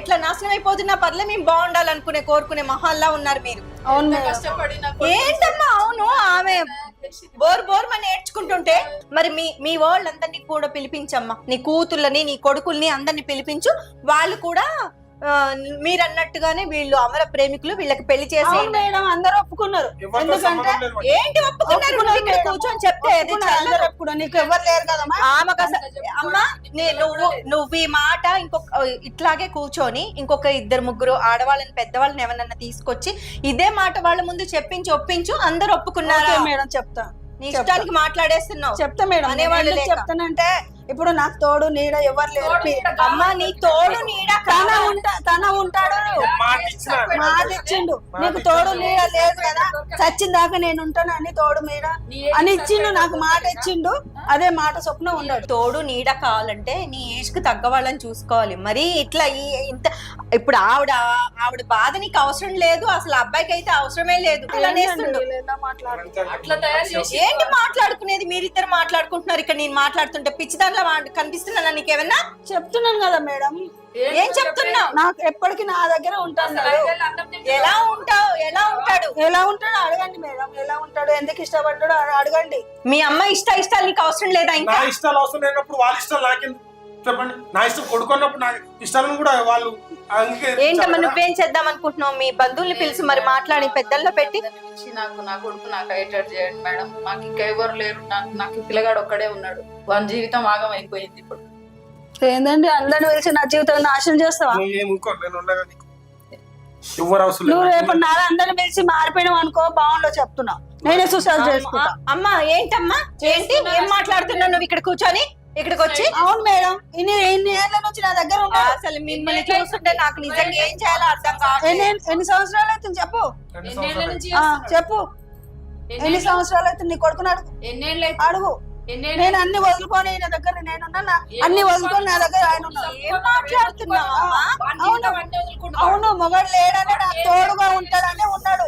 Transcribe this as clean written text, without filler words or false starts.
ఎట్లా నాశనం అయిపోతున్నా పర్లే మేము బాగుండాలనుకునే కోరుకునే మహాల్లా ఉన్నారు మీరు. అవును ఏంటమ్మా అవును ఆమె బోర్ బోర్ మన నేర్చుకుంటుంటే మరి మీ వాళ్ళందరినీ కూడా పిలిపించమ్మా, నీ కూతుళ్ళని నీ కొడుకుల్ని అందరినీ పిలిపించు. వాళ్ళు కూడా మీరు అన్నట్టుగానే వీళ్ళు అమర ప్రేమికులు, వీళ్ళకి పెళ్లి చేసి మేడం అందరూ ఒప్పుకున్నారు. ఎందుకంటే ఏంటి ఒప్పుకున్నారు? ఇక్కడ కూర్చొని చెప్తే నీకు ఎవరు లేరు కదమ్మా. అమ్మా నువ్వు ఈ మాట ఇట్లాగే కూర్చొని ఇంకొక ఇద్దరు ముగ్గురు ఆడవాళ్ళని పెద్దవాళ్ళని ఎవరన్నా తీసుకొచ్చి ఇదే మాట వాళ్ళ ముందు చెప్పించి ఒప్పించు. అందరు ఒప్పుకున్నారా? మేడం చెప్తా, నీ ఇష్టానికి మాట్లాడేస్తున్నావు. చెప్తా మేడం. అనేవాళ్ళు చెప్తానంటే ఇప్పుడు నాకు తోడు నీడ ఎవరు లేరు. అమ్మా నీ తోడు నీడ తన ఉంటాడు, మాట ఇచ్చిండు. నీకు తోడు నీడ లేదు కదా, చచ్చిన దాకా నేను ఉంటాను అని తోడు నీడ అని ఇచ్చిండు, నాకు మాట ఇచ్చిండు. అదే మాట చొప్పున ఉండడు. తోడు నీడ కావాలంటే నీ ఏజ్ కు తగ్గ వాళ్ళని చూసుకోవాలి. మరి ఇట్లా ఇంత ఇప్పుడు ఆవిడ బాధ నీకు అవసరం లేదు, అసలు అబ్బాయికి అయితే అవసరమే లేదు. ఏంటి మాట్లాడుకునేది? మీరిద్దరు మాట్లాడుకుంటున్నారు, ఇక్కడ నేను మాట్లాడుతుంటే పిచ్చిదానిలో కనిపిస్తున్నా నీకేమన్నా? చెప్తున్నాను కదా మేడం. ఏం చెప్తున్నావు? నాకు ఎప్పటికీ నా దగ్గర ఉంటాను. ఎలా ఉంటాడు అడగండి మేడం. ఎలా ఉంటాడు, ఎందుకు ఇష్టపడ్డాడు అడగండి. మీ అమ్మ ఇష్టాలు నీకు అవసరం లేదా? ఇంకా ఇష్టాలు అవసరం లేనప్పుడు వాళ్ళ ఇష్టాలు నాకెందుకు చెప్పండి? నా ఇష్టం కొడుకున్నప్పుడు నా ఇష్టాలను కూడా వాళ్ళు ఏంటమ్మా నువ్వేం చేద్దాం అనుకుంటున్నావు? మీ బంధువుల్ని పిలిచి మరి మాట్లాడి పెద్దల్లో పెట్టి నాకు నా కొడుకు నాకు అయ్యేటట్టు చేయండి మేడం. మాకు ఇంకా ఎవరు లేరు, నాకు పిల్లగాడు ఒక్కడే ఉన్నాడు. వాని జీవితం ఆగం అయిపోయింది. ఇప్పుడు ఏందండి అందరిని పిలిచి నా జీవితం నాశనం చేస్తావా? నువ్వు రేపు నా అందరిని పిలిచి మారిపోయినావు అనుకో, బాగుండో చెప్తున్నా. నేనే సూసైడ్ చేసుకుంటా. అమ్మా ఏంటమ్మా ఏంటి ఏం మాట్లాడుతున్నావు నువ్వు ఇక్కడ కూర్చొని? ఇక్కడికి వచ్చి అవును మేడం, ఇన్ని ఏళ్ళ నుంచి నా దగ్గర ఉన్నా. అసలు మిమ్మల్ని చూస్తుంటే నాకు నిజంగా ఏం చేయాలో అర్థం కాదు. ఎన్ని సంవత్సరాలు అవుతుంది చెప్పు, చెప్పు. ఎన్ని సంవత్సరాలు అవుతుంది నీ కొడుకుని అడుగు. నేను అన్ని వదులుకొని నా దగ్గర నేనున్నా, అన్ని వదులుకొని నా దగ్గర ఆయన మాట్లాడుతున్నావు. అవును మొగడు లేడని నాకు తోడుగా ఉంటాడని ఉన్నాడు.